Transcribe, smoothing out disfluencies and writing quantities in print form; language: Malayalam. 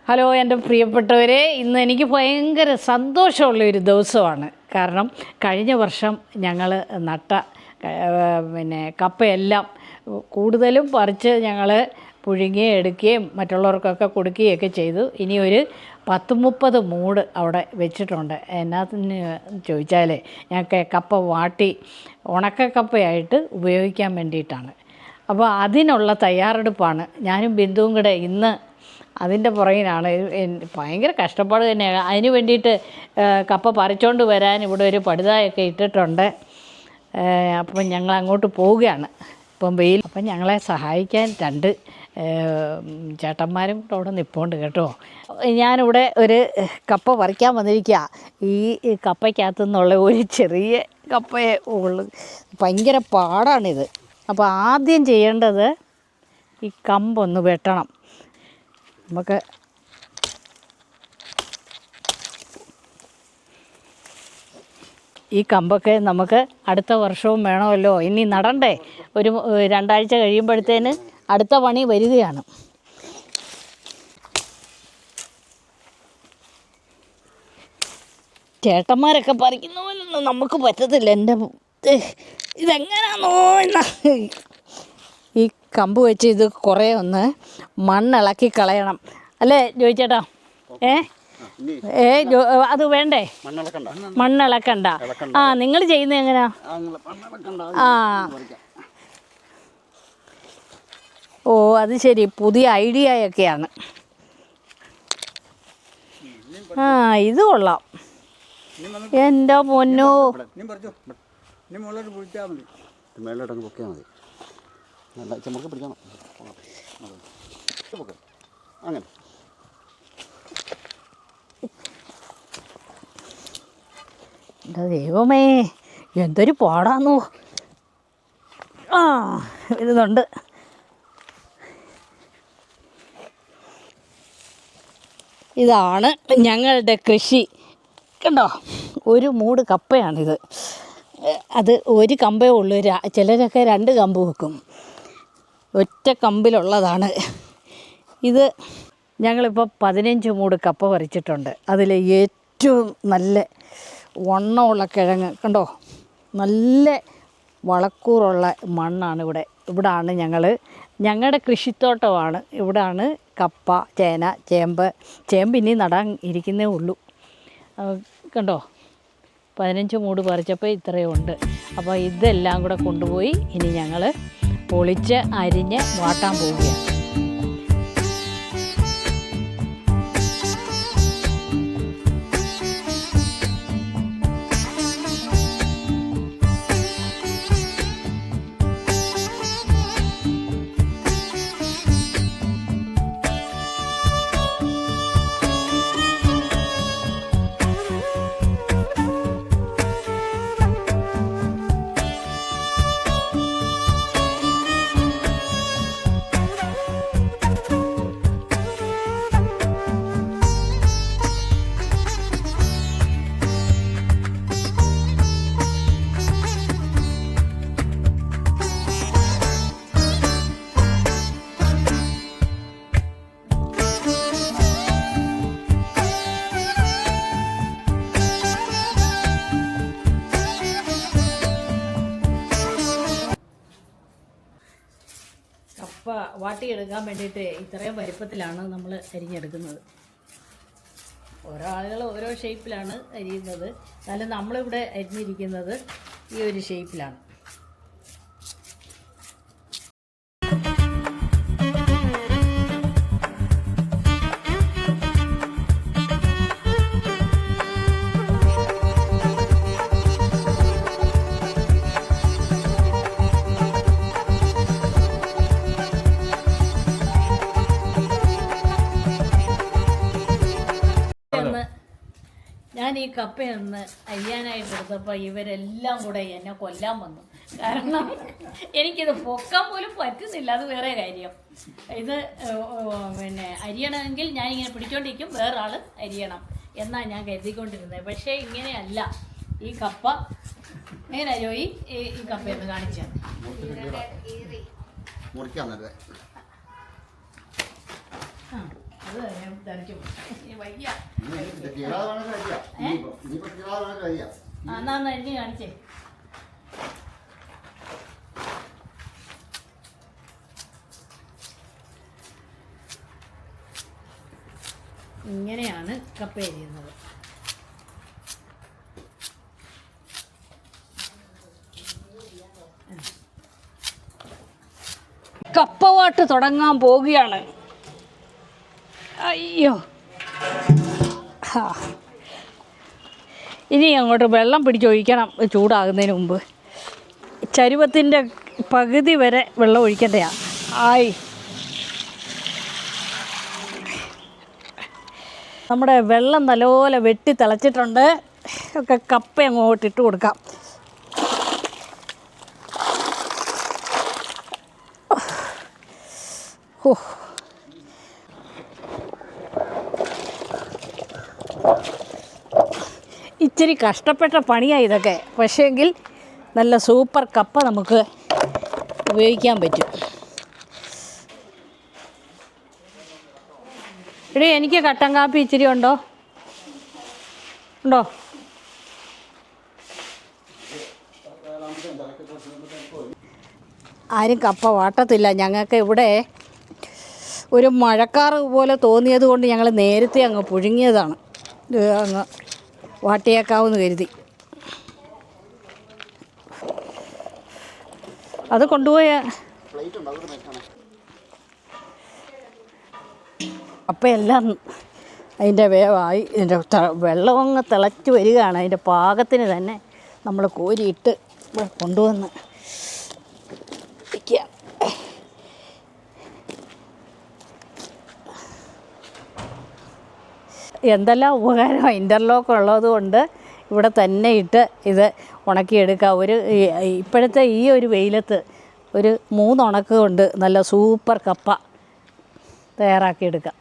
ഹലോ എൻ്റെ പ്രിയപ്പെട്ടവരെ, ഇന്ന് എനിക്ക് ഭയങ്കര സന്തോഷമുള്ളൊരു ദിവസമാണ്. കാരണം കഴിഞ്ഞ വർഷം ഞങ്ങൾ നട്ട കപ്പയെല്ലാം കൂടുതലും പറിച്ച് ഞങ്ങൾ പുഴുങ്ങുകയും എടുക്കുകയും മറ്റുള്ളവർക്കൊക്കെ കൊടുക്കുകയൊക്കെ ചെയ്തു. ഇനി ഒരു 30 മൂട് അവിടെ വെച്ചിട്ടുണ്ട്. എന്നാന്ന് ചോദിച്ചാൽ ഞങ്ങൾക്ക് കപ്പ വാട്ടി ഉണക്കക്കപ്പയായിട്ട് ഉപയോഗിക്കാൻ വേണ്ടിയിട്ടാണ്. അപ്പോൾ അതിനുള്ള തയ്യാറെടുപ്പാണ്. ഞാനും ബിന്ദുവും കൂടെ ഇന്ന് അതിൻ്റെ പുറകിലാണ്. ഭയങ്കര കഷ്ടപ്പാട് തന്നെയാണ്. അതിന് വേണ്ടിയിട്ട് കപ്പ പറിച്ചുകൊണ്ട് വരാൻ ഇവിടെ ഒരു പടുതായൊക്കെ ഇട്ടിട്ടുണ്ട്. അപ്പം ഞങ്ങൾ അങ്ങോട്ട് പോവുകയാണ്. ഇപ്പം വെയിൽ. അപ്പം ഞങ്ങളെ സഹായിക്കാൻ 2 ചേട്ടന്മാരും കൂടെ അവിടെ നിൽപ്പുണ്ട് കേട്ടോ. ഞാനിവിടെ ഒരു കപ്പ പറിക്കാൻ വന്നിരിക്കുക. ഈ കപ്പയ്ക്കകത്തു നിന്നുള്ള ഒരു ചെറിയ കപ്പയെ ഉള്ളു. ഭയങ്കര പാടാണിത്. അപ്പോൾ ആദ്യം ചെയ്യേണ്ടത് ഈ കമ്പൊന്ന് വെട്ടണം. നമുക്ക് ഈ കമ്പൊക്കെ നമുക്ക് അടുത്ത വർഷവും വേണമല്ലോ. ഇനി നടണ്ടേ. ഒരു 2 ആഴ്ച കഴിയുമ്പോഴത്തേന് അടുത്ത പണി വരികയാണ്. ചേട്ടന്മാരൊക്കെ പറിക്കുന്ന പോലൊന്നും നമുക്ക് പറ്റത്തില്ല. എൻ്റെ ഇതെങ്ങനെയാണോ ഈ കമ്പ് വെച്ച് ഇത് കുറേ ഒന്ന് മണ്ണിളക്കി കളയണം അല്ലേ ചോദിച്ചേട്ടാ? അത് വേണ്ടേ? മണ്ണിളക്കണ്ട. നിങ്ങൾ ചെയ്യുന്നത് എങ്ങനെയാ? ഓ അത് ശരി, പുതിയ ഐഡിയയൊക്കെയാണ്. ഇത് കൊള്ളാം. എൻ്റെ പൊന്നോ. എൻ്റെ ദൈവമേ, എന്തൊരു പാടാന്നോ. ഇതുണ്ട്. ഇതാണ് ഞങ്ങളുടെ കൃഷി. കണ്ടോ, ഒരു മൂട് കപ്പയാണിത്. അത് ഒരു കമ്പേ ഉള്ളൂ. ചിലരൊക്കെ 2 കമ്പ് വെക്കും. ഒറ്റ കമ്പിലുള്ളതാണ് ഇത്. ഞങ്ങളിപ്പോൾ 15 മൂട് കപ്പ പറിച്ചിട്ടുണ്ട്. അതിൽ ഏറ്റവും നല്ല വണ്ണമുള്ള കിഴങ്ങ് കണ്ടോ, നല്ല വളക്കൂറുള്ള മണ്ണാണ് ഇവിടാണ് ഞങ്ങളുടെ കൃഷിത്തോട്ടമാണ്. ഇവിടാണ് കപ്പ, ചേന, ചേമ്പ് ഇനി നടാൻ ഇരിക്കുന്നേ ഉള്ളൂ. കണ്ടോ, 15 മൂട് പറിച്ചപ്പോൾ ഇത്രയും ഉണ്ട്. അപ്പോൾ ഇതെല്ലാം കൂടെ കൊണ്ടുപോയി ഇനി ഞങ്ങൾ പൊളിച്ച് അരിഞ്ഞ് വാട്ടാൻ പോവുകയാണ്. കപ്പ വാട്ടിയെടുക്കാൻ വേണ്ടിയിട്ട് ഇത്രയും വലിപ്പത്തിലാണ് നമ്മൾ അരിഞ്ഞെടുക്കുന്നത്. ഓരോ ആളുകൾ ഓരോ ഷേപ്പിലാണ് അരിയുന്നത്. എന്നാലും നമ്മളിവിടെ അരിഞ്ഞിരിക്കുന്നത് ഈ ഒരു ഷേപ്പിലാണ്. ഞാൻ ഈ കപ്പയൊന്ന് അരിയാനായിട്ട് എടുത്തപ്പോൾ ഇവരെല്ലാം കൂടെ എന്നെ കൊല്ലാൻ വന്നു. കാരണം എനിക്കിത് പൊക്കാൻ പോലും പറ്റുന്നില്ല. അത് വേറെ കാര്യം. ഇത് അരിയണമെങ്കിൽ ഞാനിങ്ങനെ പിടിച്ചോണ്ടിരിക്കും, വേറെ ആൾ അരിയണം എന്നാണ് ഞാൻ കരുതിക്കൊണ്ടിരുന്നത്. പക്ഷേ ഇങ്ങനെയല്ല. ഈ കപ്പ എങ്ങനെയാ ജോയി? ഈ കപ്പയൊന്ന് കാണിച്ചാൽ അത് തെറിച്ചു വയ്യ. എന്നാ എന്നെ കാണിച്ചേ. ഇങ്ങനെയാണ് കപ്പ അരിയുന്നത്. കപ്പവാട്ട് തുടങ്ങാൻ പോവുകയാണ്. അയ്യോ, ഇനി അങ്ങോട്ട് വെള്ളം പിടിച്ചൊഴിക്കണം ചൂടാകുന്നതിന് മുമ്പ്. ചരുവത്തിൻ്റെ പകുതി വരെ വെള്ളം ഒഴിക്കേണ്ടതാണ്. ആയി നമ്മുടെ വെള്ളം നല്ലപോലെ വെട്ടി തിളച്ചിട്ടുണ്ട്. ഒക്കെ കപ്പ അങ്ങോട്ട് ഇട്ട് കൊടുക്കാം. ഓ, ഇച്ചിരി കഷ്ടപ്പെട്ട പണിയാണ് ഇതൊക്കെ. പക്ഷേങ്കിൽ നല്ല സൂപ്പർ കപ്പ നമുക്ക് ഉപയോഗിക്കാൻ പറ്റും. എടീ, എനിക്ക് കട്ടൻ കാപ്പി ഇച്ചിരി ഉണ്ടോ? ആരും കപ്പ വാട്ടത്തില്ല. ഞങ്ങൾക്ക് ഇവിടെ ഒരു മഴക്കാറ് പോലെ തോന്നിയത് കൊണ്ട് ഞങ്ങൾ നേരത്തെ അങ്ങ് പുഴുങ്ങിയതാണ്. അങ്ങ് വാട്ടിയേക്കാവെന്ന് കരുതി. അത് കൊണ്ടുപോയ കപ്പയെല്ലാം അതിൻ്റെ വേവായി. ഇതിൻ്റെ വെള്ളം അങ്ങ് തിളച്ച് വരികയാണ്. അതിൻ്റെ പാകത്തിന് തന്നെ നമ്മൾ കോരിയിട്ട് കൊണ്ടുവന്ന് വയ്ക്കുക. എന്തെല്ലാം ഉപകാരം ഇൻ്റർലോക്ക് ഉള്ളത് കൊണ്ട് ഇവിടെ തന്നെ ഇട്ട് ഇത് ഉണക്കിയെടുക്കാം. ഇപ്പോഴത്തെ ഈ ഒരു വെയിലത്ത് ഒരു 3 ഉണക്ക് കൊണ്ട് നല്ല സൂപ്പർ കപ്പ തയ്യാറാക്കിയെടുക്കാം.